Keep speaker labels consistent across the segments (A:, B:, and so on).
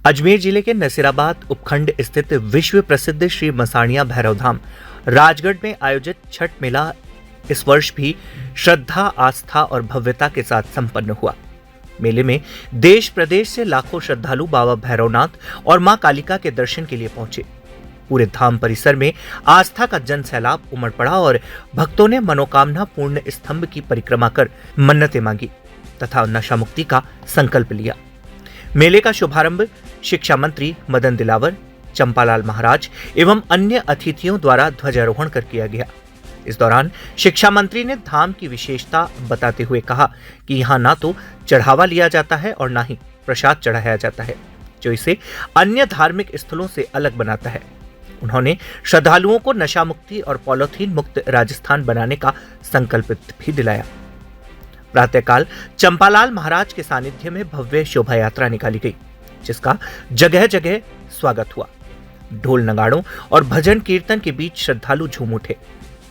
A: अजमेर जिले के नसीराबाद उपखंड स्थित विश्व प्रसिद्ध श्री मसाणिया भैरव धाम राजगढ़ में आयोजित छठ मेला इस वर्ष भी श्रद्धा, आस्था और भव्यता के साथ संपन्न हुआ। मेले में देश प्रदेश से लाखों श्रद्धालु बाबा भैरवनाथ और मां कालिका के दर्शन के लिए पहुंचे। पूरे धाम परिसर में आस्था का जन सैलाब उमड़ पड़ा और भक्तों ने मनोकामना पूर्ण स्तंभ की परिक्रमा कर मन्नतें मांगी तथा नशा मुक्ति का संकल्प लिया। मेले का शुभारंभ शिक्षा मंत्री मदन दिलावर, चंपालाल महाराज एवं अन्य अतिथियों द्वारा ध्वजारोहण कर किया गया। इस दौरान शिक्षा मंत्री ने धाम की विशेषता बताते हुए कहा कि यहाँ ना तो चढ़ावा लिया जाता है और ना ही प्रसाद चढ़ाया जाता है, जो इसे अन्य धार्मिक स्थलों से अलग बनाता है। उन्होंने श्रद्धालुओं को नशा मुक्ति और पॉलीथीन मुक्त राजस्थान बनाने का संकल्प भी दिलाया। प्रातःकाल चंपालाल महाराज के सानिध्य में भव्य शोभा यात्रा निकाली गई, जिसका जगह जगह स्वागत हुआ। ढोल नगाड़ों और भजन कीर्तन के बीच श्रद्धालु झूम उठे।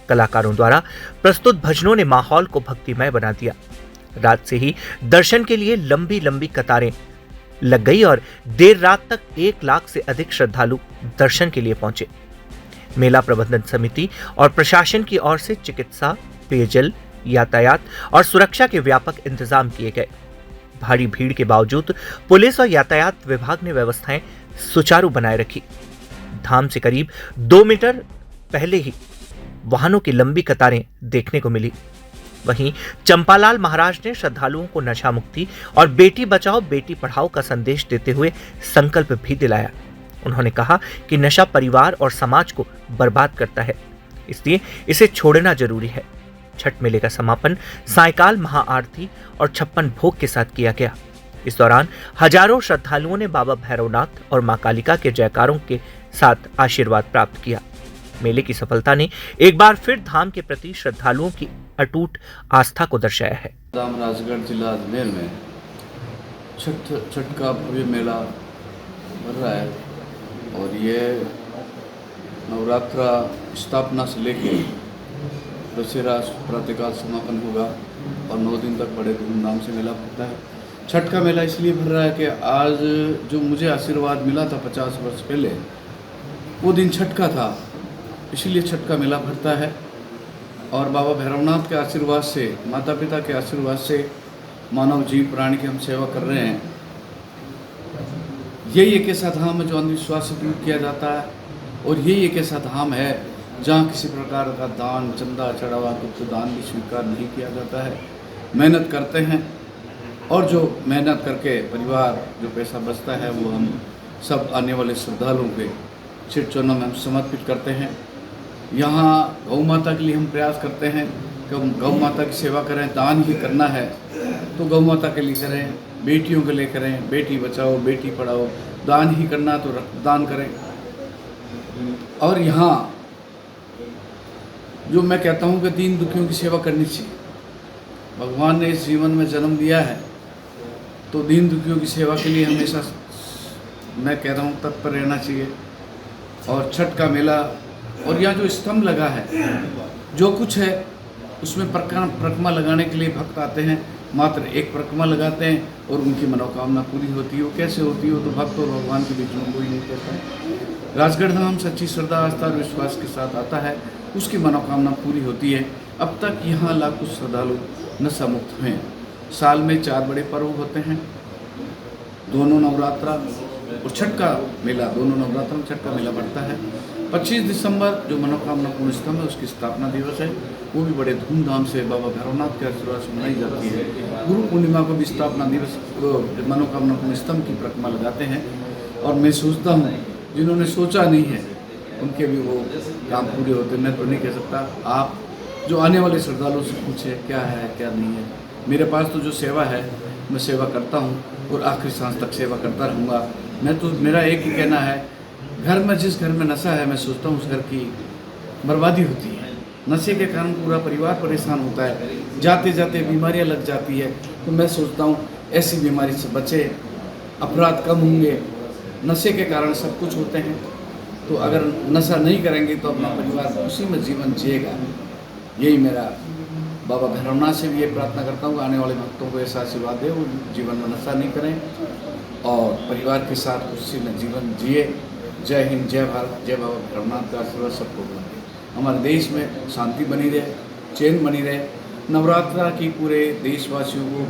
A: कलाकारों द्वारा प्रस्तुत भजनों ने माहौल को भक्तिमय बना दिया। रात से ही दर्शन के लिए लंबी लंबी कतारें लग गई और देर रात तक 1 लाख से अधिक श्रद्धालु दर्शन के लिए पहुंचे। मेला प्रबंधन समिति और प्रशासन की ओर से चिकित्सा, पेयजल, यातायात और सुरक्षा के व्यापक इंतजाम किए गए। भारी भीड़ के बावजूद पुलिस और यातायात विभाग ने व्यवस्थाएं सुचारू बनाए रखी। धाम से करीब 2 मीटर पहले ही वाहनों की लंबी कतारें देखने को मिली। वहीं चंपालाल महाराज ने श्रद्धालुओं को नशा मुक्ति और बेटी बचाओ बेटी पढ़ाओ का संदेश देते हुए संकल्प भी दिलाया। उन्होंने कहा कि नशा परिवार और समाज को बर्बाद करता है, इसलिए इसे छोड़ना जरूरी है। छठ मेले का समापन सायकाल महाआरती और 56 भोग के साथ किया गया। इस दौरान हजारों श्रद्धालुओं ने बाबा भैरवनाथ और मां कालिका के जयकारों के साथ आशीर्वाद प्राप्त किया। मेले की सफलता ने एक बार फिर धाम के प्रति श्रद्धालुओं की अटूट आस्था को दर्शाया है।
B: धाम राजगढ़ जिला अजमेर में छठ का भव्य मेला भर रहा है और ये नवरात्रा स्थापना से लेके दशहरा प्रातःकाल समापन होगा और 9 दिन तक बड़े धूमधाम से मेला भरता है। छठ का मेला इसलिए भर रहा है कि आज जो मुझे आशीर्वाद मिला था 50 वर्ष पहले, वो दिन छठ का था, इसलिए छठ का मेला भरता है। और बाबा भैरवनाथ के आशीर्वाद से, माता पिता के आशीर्वाद से मानव जीव प्राणी की हम सेवा कर रहे हैं। यही एक ऐसा धाम है जो अंधविश्वास से दूर किया जाता है और यही एक ऐसा धाम है जहाँ किसी प्रकार का दान, चंदा, चढ़ावा, गुप्त दान भी स्वीकार नहीं किया जाता है। मेहनत करते हैं और जो मेहनत करके परिवार जो पैसा बचता है वो हम सब आने वाले श्रद्धालुओं के चिट चरणों में हम समर्पित करते हैं। यहाँ गौ माता के लिए हम प्रयास करते हैं कि हम गौ माता की सेवा करें। दान ही करना है तो गौ माता के लिए करें, बेटियों के लिए करें, बेटी बचाओ बेटी पढ़ाओ। दान ही करना तो रक्तदान करें। और यहाँ जो मैं कहता हूँ कि दीन दुखियों की सेवा करनी चाहिए। भगवान ने इस जीवन में जन्म दिया है तो दीन दुखियों की सेवा के लिए हमेशा मैं कह रहा हूँ तत्पर रहना चाहिए। और छठ का मेला और यहाँ जो स्तंभ लगा है, जो कुछ है उसमें परिक्रमा लगाने के लिए भक्त आते हैं। मात्र एक परिक्रमा लगाते हैं और उनकी मनोकामना पूरी होती है। वो कैसे होती है वो तो भक्त और भगवान के बीच में कोई नहीं कहता है। राजगढ़ धाम सच्ची श्रद्धा, आस्था और विश्वास के साथ आता है, उसकी मनोकामना पूरी होती है। अब तक यहाँ लाखों श्रद्धालु नशा मुक्त हुए। साल में 4 बड़े पर्व होते हैं, दोनों नवरात्रा और छठ का मेला। दोनों नवरात्रा में छठ का मेला बढ़ता है। 25 दिसंबर जो मनोकामना पूर्ण स्तंभ है उसकी स्थापना दिवस है, वो भी बड़े धूमधाम से बाबा भैरवनाथ के आशीर्वाद से मनाई जाती है। गुरु पूर्णिमा को भी स्थापना दिवस मनोकामना पूर्ण स्तंभ की परिक्रमा लगाते हैं। और मैं सोचता हूँ जिन्होंने सोचा नहीं है उनके भी वो काम पूरे होते। मैं तो नहीं कह सकता, आप जो आने वाले श्रद्धालुओं से पूछे क्या है क्या नहीं है। मेरे पास तो जो सेवा है मैं सेवा करता हूँ और आखिरी सांस तक सेवा करता रहूँगा। मैं तो मेरा एक ही कहना है, घर में जिस घर में नशा है मैं सोचता हूँ उस घर की बर्बादी होती है। नशे के कारण पूरा परिवार परेशान होता है, जाते जाते बीमारियाँ लग जाती है। तो मैं सोचता हूँ ऐसी बीमारी से बचे, अपराध कम होंगे। नशे के कारण सब कुछ होते हैं, तो अगर नशा नहीं करेंगे तो अपना परिवार उसी में जीवन जिएगा। यही मेरा बाबा भैरवनाथ से भी ये प्रार्थना करता हूँ आने वाले भक्तों को ऐसा आशीर्वाद दे, वो जीवन में नशा नहीं करें। और परिवार के साथ खुशी में जीवन जिए। जय हिंद, जय भारत, जय बाबा भैरवनाथ का आशीर्वाद सबको बने। हमारे देश में शांति बनी रहे, चैन बनी रहे। नवरात्रा की पूरे देशवासियों को